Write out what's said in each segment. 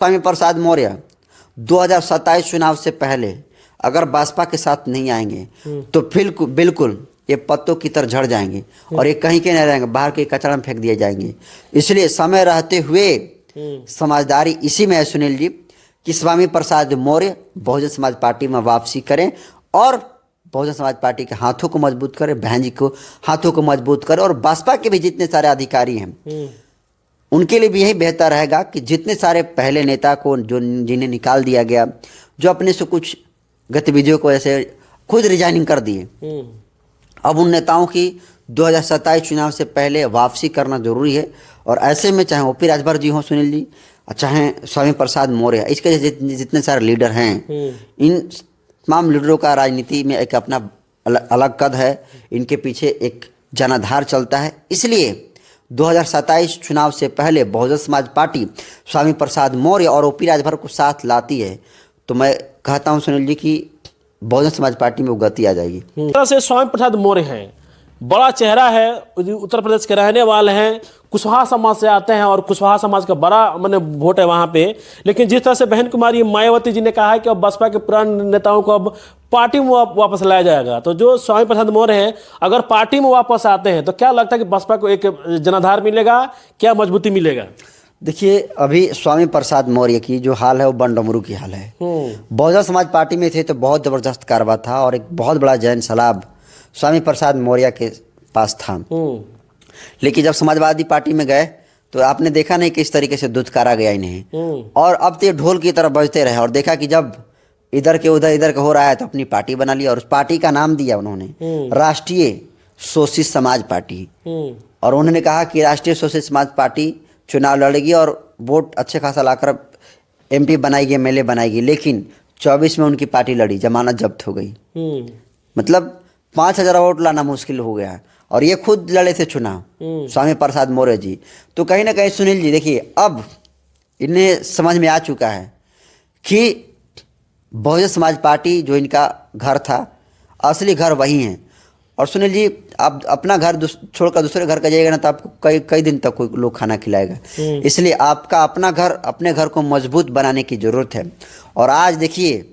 स्वामी प्रसाद मौर्य 2027 चुनाव से पहले अगर बसपा के साथ नहीं आएंगे तो बिल्कुल बिल्कुल ये पत्तों की तरह झड़ जाएंगे और ये कहीं के नहीं रहेंगे, बाहर के कचरा में फेंक दिए जाएंगे। इसलिए समय रहते हुए समझदारी इसी में है सुनील जी कि स्वामी प्रसाद मौर्य बहुजन समाज पार्टी में वापसी करें और बहुजन समाज पार्टी के हाथों को मजबूत करें, बहन जी को हाथों को मजबूत करें और बसपा के भी जितने सारे अधिकारी हैं उनके लिए भी यही बेहतर रहेगा कि जितने सारे पहले नेता को जो जिन्हें निकाल दिया गया, जो अपने से कुछ गतिविधियों को ऐसे खुद रिजाइनिंग कर दिए, अब उन नेताओं की 2027 चुनाव से पहले वापसी करना जरूरी है। और ऐसे में चाहे ओपी राजभर जी हों सुनील जी, चाहे स्वामी प्रसाद मौर्य, इसके जितने सारे लीडर हैं, इन तमाम लीडरों का राजनीति में एक अपना अलग कद है, इनके पीछे एक जनाधार चलता है। इसलिए 2027 चुनाव से पहले बहुजन समाज पार्टी स्वामी प्रसाद मौर्य और ओपी राजभर को साथ लाती है तो मैं कहता हूं सुनील जी कि बहुजन समाज पार्टी में वो गति आ जाएगी। तरह से स्वामी प्रसाद मौर्य हैं, बड़ा चेहरा है, उत्तर प्रदेश के रहने वाले हैं, कुशवाहा समाज से आते हैं और कुशवाहा समाज का बड़ा वोट है वहाँ पे। लेकिन जिस तरह से बहन कुमारी मायावती जी ने कहा है कि अब बसपा के पुराने नेताओं को अब पार्टी में वापस लाया जाएगा, तो जो स्वामी प्रसाद मौर्य हैं अगर पार्टी में वापस आते हैं तो क्या लगता है कि बसपा को एक जनाधार मिलेगा, क्या मजबूती मिलेगा? देखिए, अभी स्वामी प्रसाद मौर्य की जो हाल है वो बन डमरू की हाल है। बहुजन समाज पार्टी में थे तो बहुत जबरदस्त कारवा था और एक बहुत बड़ा जैन सलाब स्वामी प्रसाद मौर्य के पास था। लेकिन जब समाजवादी पार्टी में गए तो आपने देखा नहीं किस तरीके से दुत्कारा गया इन्हें, और अब तो ढोल की तरह बजते रहे और देखा कि जब इधर के उधर इधर का हो रहा है तो अपनी पार्टी बना लिया और उस पार्टी का नाम दिया उन्होंने राष्ट्रीय सोशलिस्ट समाज पार्टी। और उन्होंने कहा कि राष्ट्रीय सोशलिस्ट समाज पार्टी चुनाव लड़ेगी और वोट अच्छे खासा लाकर एमपी बनाएगी, एमएलए बनाएगी। लेकिन 24 में उनकी पार्टी लड़ी, जमानत जब्त हो गई। मतलब 5000 वोट लाना मुश्किल हो गया और ये खुद लड़े थे चुनाव स्वामी प्रसाद मौर्य जी। तो कहीं ना कहीं सुनील जी देखिए, अब इन्हें समझ में आ चुका है कि बहुजन समाज पार्टी जो इनका घर था, असली घर वही है। और सुनील जी, आप अपना घर छोड़कर दूसरे घर का जाइएगा ना तो आपको कई दिन तक कोई लोग खाना खिलाएगा। इसलिए आपका अपना घर, अपने घर को मजबूत बनाने की जरूरत है। और आज देखिए,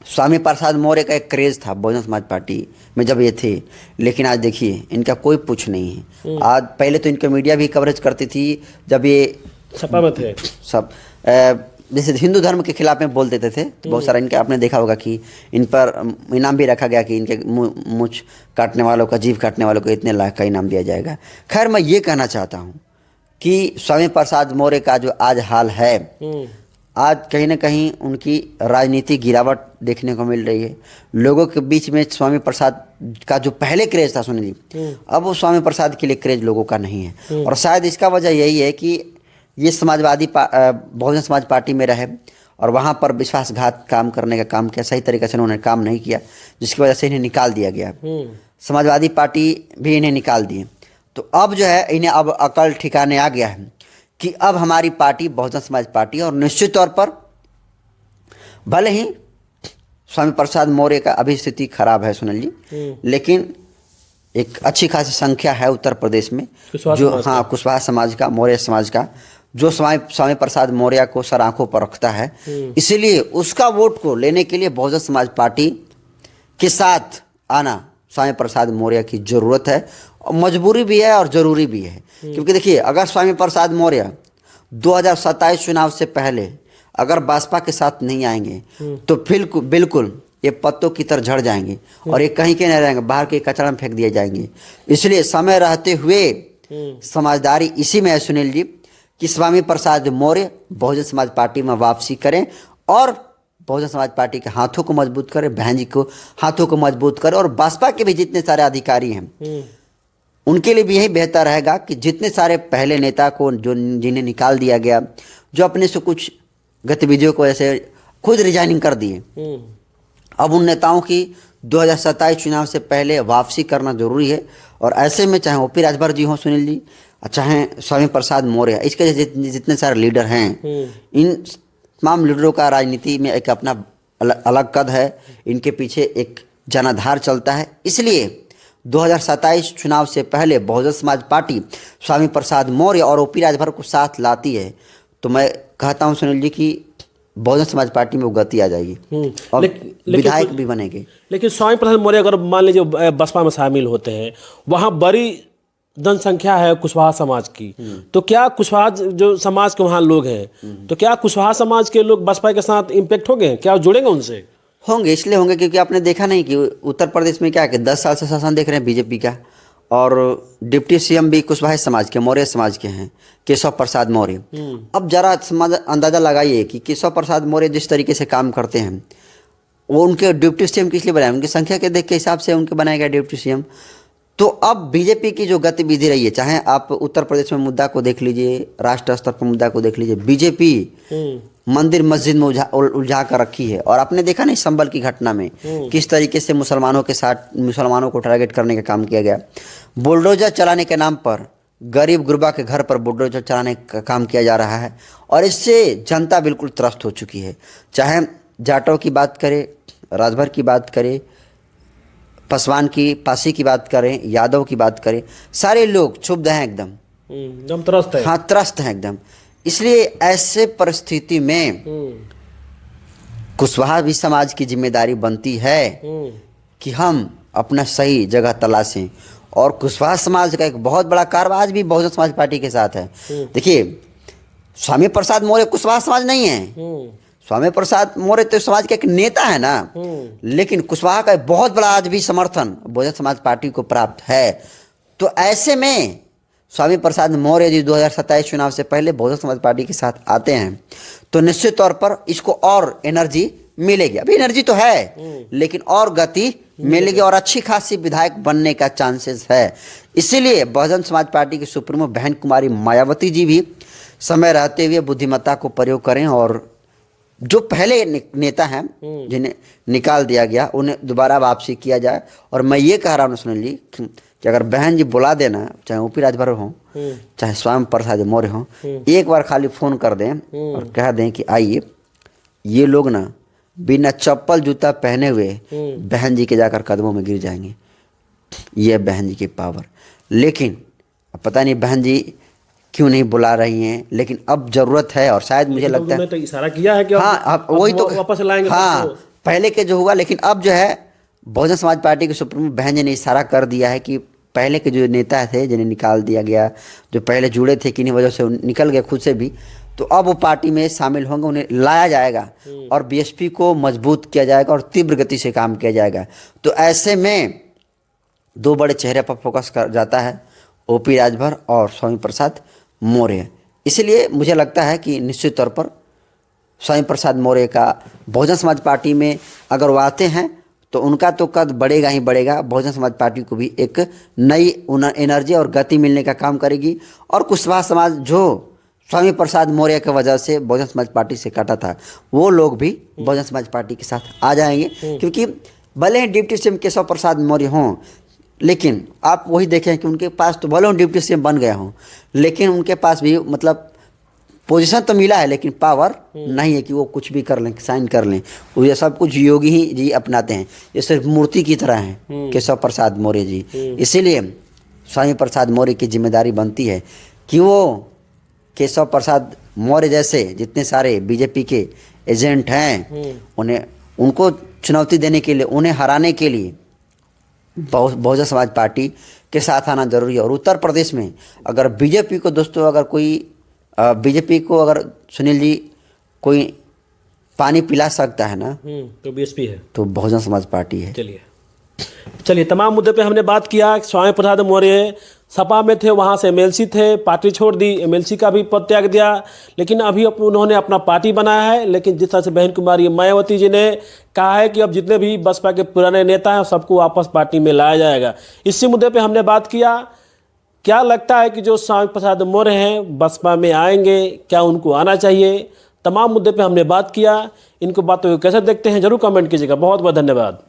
स्वामी प्रसाद मौर्य का एक क्रेज था बहुजन समाज पार्टी में जब ये थे, लेकिन आज देखिए इनका कोई पूछ नहीं है। आज पहले तो इनका मीडिया भी कवरेज करती थी जब ये सपा में थे, सब जैसे हिंदू धर्म के खिलाफ में बोल देते थे तो बहुत सारा इनका आपने देखा होगा कि इन पर इनाम भी रखा गया कि इनके मुँह काटने वालों का, जीभ काटने वालों को इतने लाख का इनाम दिया जाएगा। खैर, मैं ये कहना चाहता हूँ कि स्वामी प्रसाद मौर्य का जो आज हाल है, आज कहीं ना कहीं उनकी राजनीतिक गिरावट देखने को मिल रही है। लोगों के बीच में स्वामी प्रसाद का जो पहले क्रेज था सुनील जी, अब वो स्वामी प्रसाद के लिए क्रेज लोगों का नहीं है। और शायद इसका वजह यही है कि ये समाजवादी बहुजन समाज पार्टी में रहे और वहाँ पर विश्वासघात काम करने का काम किया, सही तरीके से उन्होंने काम नहीं किया, जिसकी वजह से इन्हें निकाल दिया गया। समाजवादी पार्टी भी इन्हें निकाल दिए। तो अब जो है इन्हें अब अकल ठिकाने आ गया है कि अब हमारी पार्टी बहुजन समाज पार्टी, और निश्चित तौर पर भले ही स्वामी प्रसाद मौर्य का अभी स्थिति खराब है सुनील जी, लेकिन एक अच्छी खासी संख्या है उत्तर प्रदेश में जो कुशवाहा समाज का, मौर्य समाज का, जो स्वामी प्रसाद मौर्य को सर आंखों पर रखता है। इसीलिए उसका वोट को लेने के लिए बहुजन समाज पार्टी के साथ आना स्वामी प्रसाद मौर्य की जरूरत है, और मजबूरी भी है और ज़रूरी भी है। क्योंकि देखिए, अगर स्वामी प्रसाद मौर्य 2027 चुनाव से पहले अगर बसपा के साथ नहीं आएंगे तो बिल्कुल ये पत्तों की तरह झड़ जाएंगे और ये कहीं के नहीं रहेंगे, बाहर के कचरा में फेंक दिए जाएंगे। इसलिए समय रहते हुए समझदारी इसी में है सुनील जी कि स्वामी प्रसाद मौर्य बहुजन समाज पार्टी में वापसी करें और बहुजन समाज पार्टी के हाथों को मजबूत करें, बहन जी को हाथों को मजबूत करें और बसपा के भी जितने सारे अधिकारी हैं उनके लिए भी यही बेहतर रहेगा कि जितने सारे पहले नेता को जो जिन्हें निकाल दिया गया, जो अपने से कुछ गतिविधियों को ऐसे खुद रिजाइनिंग कर दिए, अब उन नेताओं की 2027 चुनाव से पहले वापसी करना जरूरी है। और ऐसे में चाहे ओपी राजभर जी हों सुनील जी, चाहे स्वामी प्रसाद मौर्य, इसके जितने सारे लीडर हैं, इन तमाम लीडरों का राजनीति में एक अपना अलग कद है, इनके पीछे एक जनाधार चलता है। इसलिए 2027 चुनाव से पहले बहुजन समाज पार्टी स्वामी प्रसाद मौर्य और ओपी राजभर को साथ लाती है तो मैं कहता हूँ सुनील जी कि बहुजन समाज पार्टी में वो गति आ जाएगी और विधायक भी बनेंगे। लेकिन स्वामी प्रसाद मौर्य अगर मान लीजिए बसपा में शामिल होते हैं, वहाँ बड़ी जनसंख्या है कुशवाहा समाज की, तो क्या कुशवाहा जो समाज के वहाँ लोग हैं, तो क्या कुशवाहा समाज के लोग बसपा के साथ इम्पेक्ट होंगे, क्या जुड़ेंगे उनसे? होंगे, इसलिए होंगे क्योंकि आपने देखा नहीं कि उत्तर प्रदेश में क्या है कि 10 साल से शासन देख रहे हैं बीजेपी का, और डिप्टी सीएम भी कुशवाहा समाज के, मौर्य समाज के हैं, केशव प्रसाद मौर्य। अब जरा अंदाजा लगाइए कि केशव प्रसाद मौर्य जिस तरीके से काम करते हैं, वो उनके डिप्टी सीएम किस लिए बनाए, उनकी संख्या के देख के हिसाब से उनके बनाए गए डिप्टी सीएम। तो अब बीजेपी की जो गतिविधि रही है, चाहे आप उत्तर प्रदेश में मुद्दा को देख लीजिए, राष्ट्र स्तर पर मुद्दा को देख लीजिए, बीजेपी मंदिर मस्जिद में उलझा कर रखी है। और आपने देखा नहीं संभल की घटना में किस तरीके से मुसलमानों के साथ मुसलमानों को टारगेट करने का काम किया गया। बुलडोजर चलाने के नाम पर गरीब गुरबा के घर पर बुलडोजर चलाने का काम किया जा रहा है, और इससे जनता बिल्कुल त्रस्त हो चुकी है। चाहे जाटों की बात करें, राजभर की बात करें, पासवान की, पासी की बात करें, यादव की बात करें, सारे लोग क्षुब्ध हैं, एकदम त्रस्त है। हाँ, त्रस्त हैं एकदम। इसलिए ऐसे परिस्थिति में कुशवाहा भी समाज की जिम्मेदारी बनती है कि हम अपना सही जगह तलाशें। और कुशवाहा समाज का एक बहुत बड़ा कार्य आज भी बहुजन समाज पार्टी के साथ है। देखिए, स्वामी प्रसाद मौर्य कुशवाहा समाज नहीं है, स्वामी प्रसाद मौर्य तो समाज के एक नेता है ना, लेकिन कुशवाहा का बहुत बड़ा आज भी समर्थन बहुजन समाज पार्टी को प्राप्त है। तो ऐसे में स्वामी प्रसाद मौर्य जी 2027 चुनाव से पहले बहुजन समाज पार्टी के साथ आते हैं, तो निश्चित तौर पर इसको और एनर्जी मिलेगी। अभी एनर्जी तो है, लेकिन और गति मिलेगी और अच्छी खासी विधायक बनने का चांसेस है। इसीलिए बहुजन समाज पार्टी की सुप्रीमो बहन कुमारी मायावती जी भी समय रहते हुए बुद्धिमत्ता को प्रयोग करें, और जो पहले नेता हैं जिन्हें निकाल दिया गया उन्हें दोबारा वापसी किया जाए। और मैं ये कह रहा हूँ सुनील जी कि अगर बहन जी बुला देना, चाहे ओपी राजभर हो, चाहे स्वामी प्रसाद मौर्य हो, एक बार खाली फ़ोन कर दें और कह दें कि आइए, ये लोग ना बिना चप्पल जूता पहने हुए बहन जी के जाकर कदमों में गिर जाएंगे। ये बहन जी की पावर। लेकिन पता नहीं बहन जी क्यों नहीं बुला रही हैं, लेकिन अब जरूरत है। और शायद मुझे लगता है तो इशारा किया है कि हाँ, वही तो वापस लाएंगे। हाँ, पहले के जो हुआ, लेकिन अब जो है बहुजन समाज पार्टी के सुप्रीमो बहन जी ने इशारा कर दिया है कि पहले के जो नेता थे जिन्हें निकाल दिया गया, जो पहले जुड़े थे, किन्हीं वजह से निकल गए खुद से भी, तो अब वो पार्टी में शामिल होंगे, उन्हें लाया जाएगा और बीएसपी को मजबूत किया जाएगा और तीव्र गति से काम किया जाएगा। तो ऐसे में दो बड़े चेहरे पर फोकस कर जाता है, ओपी राजभर और स्वामी प्रसाद मौर्य। इसलिए मुझे लगता है कि निश्चित तौर पर स्वामी प्रसाद मौर्य का बहुजन समाज पार्टी में अगर वो आते हैं तो उनका तो कद बढ़ेगा ही बढ़ेगा। बहुजन समाज पार्टी को भी एक नई एनर्जी और गति मिलने का काम करेगी। और कुशवाहा समाज जो स्वामी प्रसाद मौर्य की वजह से बहुजन समाज पार्टी से कटा था, वो लोग भी बहुजन समाज पार्टी के साथ आ जाएंगे। क्योंकि भले ही डिप्टी सीएम केशव प्रसाद मौर्य हों, लेकिन आप वही देखें कि उनके पास तो भले डिप्टी सीएम बन गए हों, लेकिन उनके पास भी मतलब पोजीशन तो मिला है, लेकिन पावर नहीं है कि वो कुछ भी कर लें, साइन कर लें। वो ये सब कुछ योगी ही जी अपनाते हैं, ये सिर्फ मूर्ति की तरह हैं केशव प्रसाद मौर्य जी। इसीलिए स्वामी प्रसाद मौर्य की जिम्मेदारी बनती है कि वो केशव प्रसाद मौर्य जैसे जितने सारे बीजेपी के एजेंट हैं, उनको चुनौती देने के लिए, उन्हें हराने के लिए बहुजन समाज पार्टी के साथ आना जरूरी है। और उत्तर प्रदेश में अगर बीजेपी को दोस्तों, अगर कोई बीजेपी को अगर सुनील जी कोई पानी पिला सकता है ना, तो बीएसपी है, तो बहुजन समाज पार्टी है। चलिए तमाम मुद्दे पे हमने बात किया। स्वामी प्रसाद मौर्य सपा में थे, वहाँ से एमएलसी थे, पार्टी छोड़ दी, एमएलसी का भी पद त्याग दिया, लेकिन अभी उन्होंने अपना पार्टी बनाया है। लेकिन जिस तरह से बहन कुमारी मायावती जी ने कहा है कि अब जितने भी बसपा के पुराने नेता हैं सबको वापस पार्टी में लाया जाएगा, इसी मुद्दे पे हमने बात किया। क्या लगता है कि जो स्वामी प्रसाद मौर्य हैं बसपा में आएंगे, क्या उनको आना चाहिए? तमाम मुद्दे पे हमने बात किया। इनको बातों को कैसे देखते हैं जरूर कमेंट कीजिएगा। बहुत बहुत धन्यवाद।